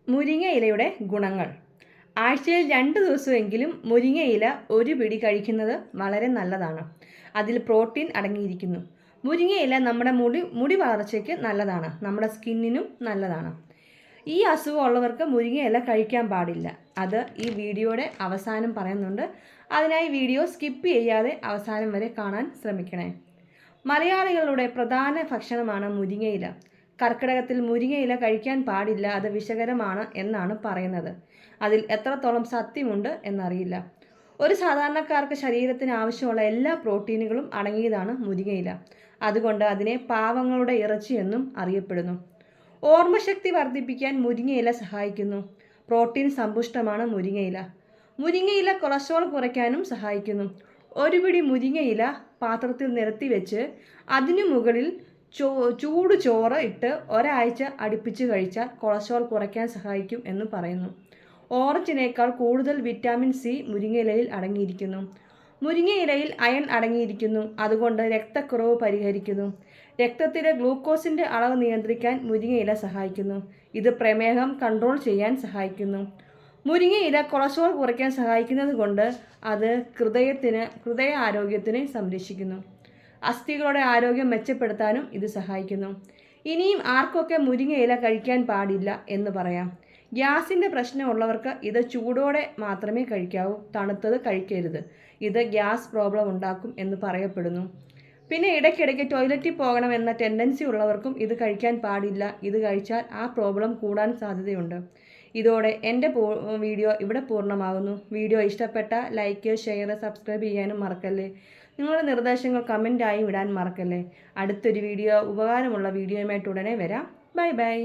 മുരിങ്ങയിലയുടെ ഗുണങ്ങൾ. ആഴ്ചയിൽ 2 ദിവസമെങ്കിലും മുരിങ്ങയില ഒരു പിടി കഴിക്കുന്നത് വളരെ നല്ലതാണ്. അതിൽ പ്രോട്ടീൻ അടങ്ങിയിരിക്കുന്നു. മുരിങ്ങയില നമ്മുടെ മുടി വളർച്ചയ്ക്ക് നല്ലതാണ്. നമ്മുടെ സ്കിന്നിനും നല്ലതാണ്. ഈ അസുഖമുള്ളവർക്ക് മുരിങ്ങയില കഴിക്കാൻ പാടില്ല. അത് ഈ വീഡിയോയുടെ അവസാനം പറയുന്നുണ്ട്. അതിനായി വീഡിയോ സ്കിപ്പ് ചെയ്യാതെ അവസാനം വരെ കാണാൻ ശ്രമിക്കണേ. മലയാളികളുടെ പ്രധാന ഭക്ഷണമാണ് മുരിങ്ങയില. കർക്കിടകത്തിൽ മുരിങ്ങയില കഴിക്കാൻ പാടില്ല, അത് വിഷകരമാണ് എന്നാണ് പറയുന്നത്. അതിൽ എത്രത്തോളം സത്യമുണ്ട് എന്നറിയില്ല. ഒരു സാധാരണക്കാർക്ക് ശരീരത്തിന് ആവശ്യമുള്ള എല്ലാ പ്രോട്ടീനുകളും അടങ്ങിയതാണ് മുരിങ്ങയില. അതുകൊണ്ട് അതിനെ പാവങ്ങളുടെ ഇറച്ചി എന്നും അറിയപ്പെടുന്നു. ഓർമ്മശക്തി വർദ്ധിപ്പിക്കാൻ മുരിങ്ങയില സഹായിക്കുന്നു. പ്രോട്ടീൻ സമ്പുഷ്ടമാണ് മുരിങ്ങയില. മുരിങ്ങയില കൊളസ്ട്രോൾ കുറയ്ക്കാനും സഹായിക്കുന്നു. ഒരു പിടി മുരിങ്ങയില പാത്രത്തിൽ നിരത്തി വെച്ച് അതിനു മുകളിൽ ചൂട് ചോറ് ഇട്ട് ഒരാഴ്ച അടുപ്പിച്ച് കഴിച്ചാൽ കൊളസ്ട്രോൾ കുറയ്ക്കാൻ സഹായിക്കും എന്ന് പറയുന്നു. ഓറഞ്ചിനേക്കാൾ കൂടുതൽ വിറ്റാമിൻ സി മുരിങ്ങയിലയിൽ അടങ്ങിയിരിക്കുന്നു. മുരിങ്ങയിലയിൽ അയൺ അടങ്ങിയിരിക്കുന്നു. അതുകൊണ്ട് രക്തക്കുറവ് പരിഹരിക്കുന്നു. രക്തത്തിലെ ഗ്ലൂക്കോസിൻ്റെ അളവ് നിയന്ത്രിക്കാൻ മുരിങ്ങയില സഹായിക്കുന്നു. ഇത് പ്രമേഹം കൺട്രോൾ ചെയ്യാൻ സഹായിക്കുന്നു. മുരിങ്ങയില കൊളസ്ട്രോൾ കുറയ്ക്കാൻ സഹായിക്കുന്നത് കൊണ്ട് അത് ഹൃദയ ആരോഗ്യത്തിനെ സംരക്ഷിക്കുന്നു. അസ്ഥികളുടെ ആരോഗ്യം മെച്ചപ്പെടുത്താനും ഇത് സഹായിക്കുന്നു. ഇനിയും ആർക്കൊക്കെ മുരിങ്ങയില കഴിക്കാൻ പാടില്ല എന്ന് പറയാം. ഗ്യാസിൻ്റെ പ്രശ്നമുള്ളവർക്ക് ഇത് ചൂടോടെ മാത്രമേ കഴിക്കാവൂ. തണുത്തത് കഴിക്കരുത്. ഇത് ഗ്യാസ് പ്രോബ്ലം ഉണ്ടാക്കും എന്ന് പറയപ്പെടുന്നു. പിന്നെ ഇടയ്ക്കിടയ്ക്ക് ടോയ്ലറ്റിൽ പോകണമെന്ന ടെൻഡൻസി ഉള്ളവർക്കും ഇത് കഴിക്കാൻ പാടില്ല. ഇത് കഴിച്ചാൽ ആ പ്രോബ്ലം കൂടാൻ സാധ്യതയുണ്ട്. ഇതോടെ എൻ്റെ വീഡിയോ ഇവിടെ പൂർണ്ണമാകുന്നു. വീഡിയോ ഇഷ്ടപ്പെട്ട ലൈക്ക്, ഷെയർ, സബ്സ്ക്രൈബ് ചെയ്യാനും മറക്കല്ലേ. നിങ്ങളുടെ നിർദ്ദേശങ്ങൾ കമൻറ്റായി ഇടാൻ മറക്കല്ലേ. അടുത്തൊരു ഉപകാരമുള്ള വീഡിയോയുമായിട്ട് ഉടനെ വരാം. Bye bye.